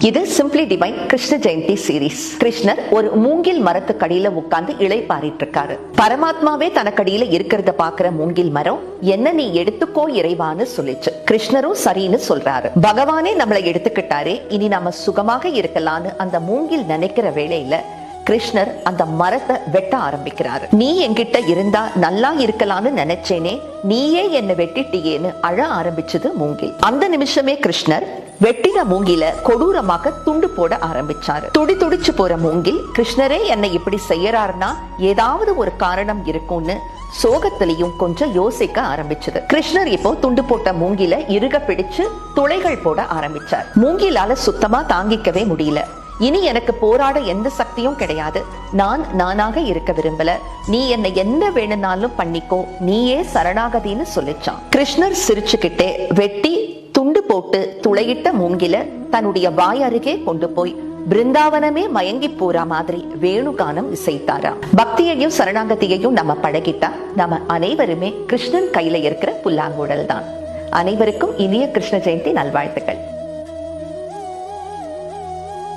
இது simply divine Krishna Jayanti series. கிருஷ்ணர் ஒரு மூங்கில் மரத்துக்கடியில உட்கார்ந்து இளைப்பாரிட்டு இருக்காரு. பரமாத்மாவே தனக்கடியில இருக்கிறத பாக்குற மூங்கில் மரம், என்ன நீ எடுத்துக்கோ இறைவான்னு சொல்லிச்சு. கிருஷ்ணரும் சரின்னு சொல்றாரு. பகவானே நம்மளை எடுத்துக்கிட்டாரே, இனி நம்ம சுகமாக இருக்கலான்னு அந்த மூங்கில் நினைக்கிற வேளையில கிருஷ்ணர் அந்த மரத்தை வெட்ட ஆரம்பிக்கிறாரு. நீ என்கிட்ட இருந்தா நல்லா இருக்கலாம்னு நினைச்சேனே, நீயே என்ன வெட்டிட்டியேன்னு அழ ஆரம்பிச்சது மூங்கில். அந்த நிமிஷமே கிருஷ்ணர் வெட்டின மூங்கில கொடூரமாக துண்டு போட ஆரம்பிச்சாரு. துடி துடிச்சு போற மூங்கில், கிருஷ்ணரே என்னை இப்படி செய்யறாருன்னா ஏதாவது ஒரு காரணம் இருக்கும்னு சோகத்திலையும் கொஞ்சம் யோசிக்க ஆரம்பிச்சது. கிருஷ்ணர் இப்போ துண்டு போட்ட மூங்கில இறுக பிடிச்சு துளைகள் போட ஆரம்பிச்சார். மூங்கிலால சுத்தமா தாங்கிக்கவே முடியல. இனி எனக்கு போராட எந்த சக்தியும் கிடையாது, நான் நானாக இருக்க விரும்பல, நீ என்னை என்ன வேணும்னாலும் பண்ணிக்கோ, நீயே சரணாகதின்னு சொல்லிச்சான். கிருஷ்ணர் சிரிச்சுக்கிட்டே வெட்டி துண்டு போட்டு துளையிட்ட மூங்கில தன்னுடைய வாய் அருகே கொண்டு போய் பிருந்தாவனமே மயங்கி போற மாதிரி வேணுகானம் இசைத்தாராம். பக்தியையும் சரணாகதியையும் நம்ம பழகிட்டா நம்ம அனைவருமே கிருஷ்ணன் கையில இருக்கிற புல்லாங்குழல் தான். அனைவருக்கும் இனிய கிருஷ்ண ஜெயந்தி நல்வாழ்த்துக்கள்.